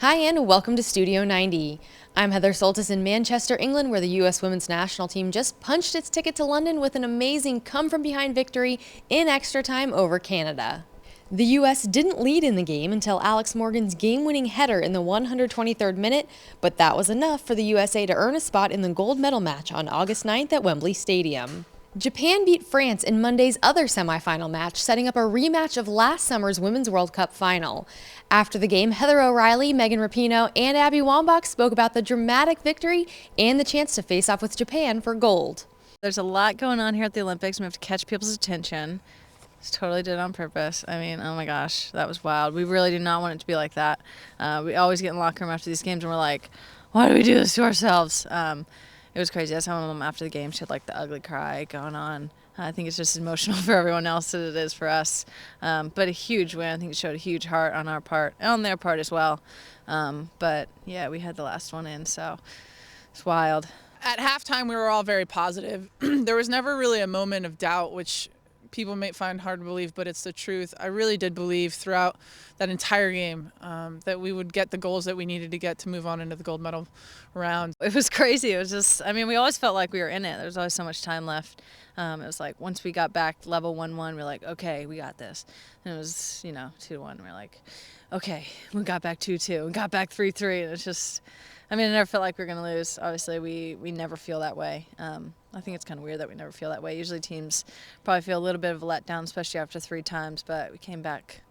Hi and welcome to Studio 90. I'm Heather Soltis in Manchester, England, where the U.S. women's national team just punched its ticket to London with an amazing come-from-behind victory in extra time over Canada. The U.S. didn't lead in the game until Alex Morgan's game-winning header in the 123rd minute, but that was enough for the USA to earn a spot in the gold medal match on August 9th at Wembley Stadium. Japan beat France in Monday's other semifinal match, setting up a rematch of last summer's Women's World Cup final. After the game, Heather O'Reilly, Megan Rapinoe, and Abby Wambach spoke about the dramatic victory and the chance to face off with Japan for gold. There's a lot going on here at the Olympics. We have to catch people's attention. Just totally did it on purpose. I mean, oh my gosh, that was wild. We really did not want it to be like that. We always get in the locker room after these games and we're like, why do we do this to ourselves? It was crazy. I saw one of them after the game. She had like the ugly cry going on. I think it's just emotional for everyone else as it is for us. But a huge win. I think it showed a huge heart on our part and on their part as well. But yeah, we had the last one in, so it's wild. At halftime, we were all very positive. There was never really a moment of doubt, which people may find hard to believe, but it's the truth. I really did believe throughout that entire game that we would get the goals that we needed to get to move on into the gold medal round. It was crazy. It was just, I mean, we always felt like we were in it. There was always so much time left. It was like once we got back level 1-1, we're like, okay, we got this. And it was, 2-1. We're like, okay, we got back 2-2. We got back 3-3. And it's just, I mean, I never felt like we were going to lose. Obviously, we never feel that way. I think it's kind of weird that we never feel that way. Usually teams probably feel a little bit of a letdown, especially after 3 times, but we came back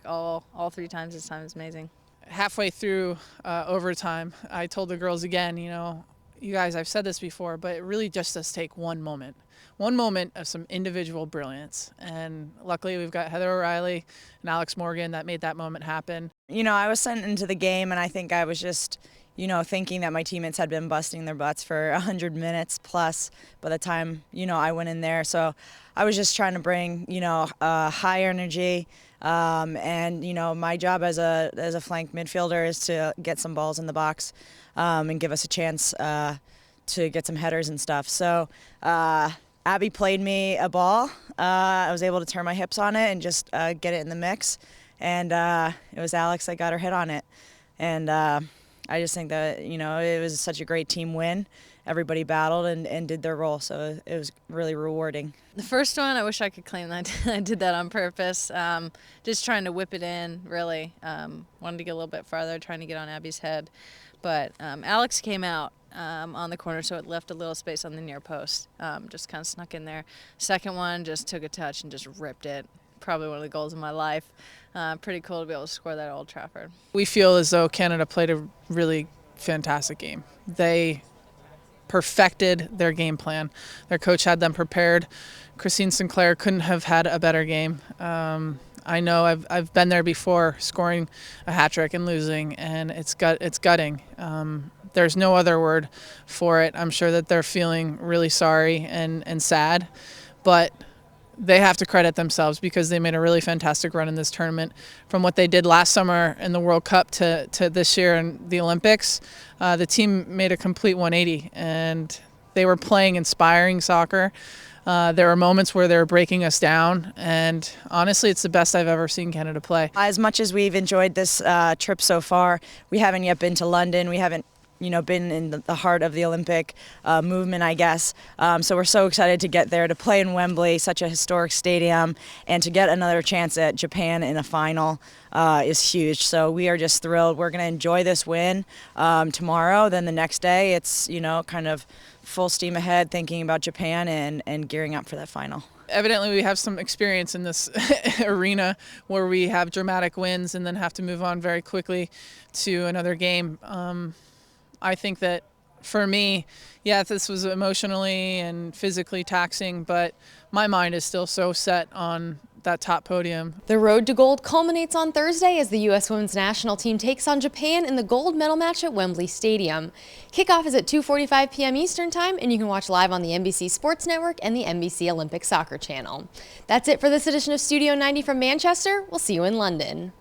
all 3 times this time. It's amazing. Halfway through overtime, I told the girls again, you guys, I've said this before, but it really just does take one moment of some individual brilliance. And luckily we've got Heather O'Reilly and Alex Morgan that made that moment happen. I was sent into the game and I think I was just, thinking that my teammates had been busting their butts for 100 minutes plus by the time, I went in there. So I was just trying to bring, high energy. And my job as a flank midfielder is to get some balls in the box and give us a chance to get some headers and stuff. So Abby played me a ball. I was able to turn my hips on it and just get it in the mix. And it was Alex that got her hit on it. And I just think that, it was such a great team win. Everybody battled and did their role, so it was really rewarding. The first one, I wish I could claim that I did that on purpose. Just trying to whip it in, really. Wanted to get a little bit farther, trying to get on Abby's head. But Alex came out on the corner, so it left a little space on the near post. Just kind of snuck in there. Second one, just took a touch and just ripped it. Probably one of the goals of my life. Pretty cool to be able to score that at Old Trafford. We feel as though Canada played a really fantastic game. They perfected their game plan. Their coach had them prepared. Christine Sinclair couldn't have had a better game. I know I've been there before, scoring a hat trick and losing, and it's gutting. There's no other word for it. I'm sure that they're feeling really sorry and sad, but they have to credit themselves because they made a really fantastic run in this tournament. From what they did last summer in the World Cup to this year in the Olympics, the team made a complete 180, and they were playing inspiring soccer. There were moments where they were breaking us down, and honestly, it's the best I've ever seen Canada play. As much as we've enjoyed this trip so far, we haven't yet been to London. We haven't been in the heart of the Olympic movement, I guess. So we're so excited to get there, to play in Wembley, such a historic stadium, and to get another chance at Japan in a final is huge. So we are just thrilled. We're going to enjoy this win tomorrow. Then the next day, it's, kind of full steam ahead, thinking about Japan and gearing up for that final. Evidently, we have some experience in this arena where we have dramatic wins and then have to move on very quickly to another game. I think that for me, this was emotionally and physically taxing, but my mind is still so set on that top podium. The road to gold culminates on Thursday as the U.S. women's national team takes on Japan in the gold medal match at Wembley Stadium. Kickoff is at 2:45 p.m. Eastern Time, and you can watch live on the NBC Sports Network and the NBC Olympic Soccer Channel. That's it for this edition of Studio 90 from Manchester. We'll see you in London.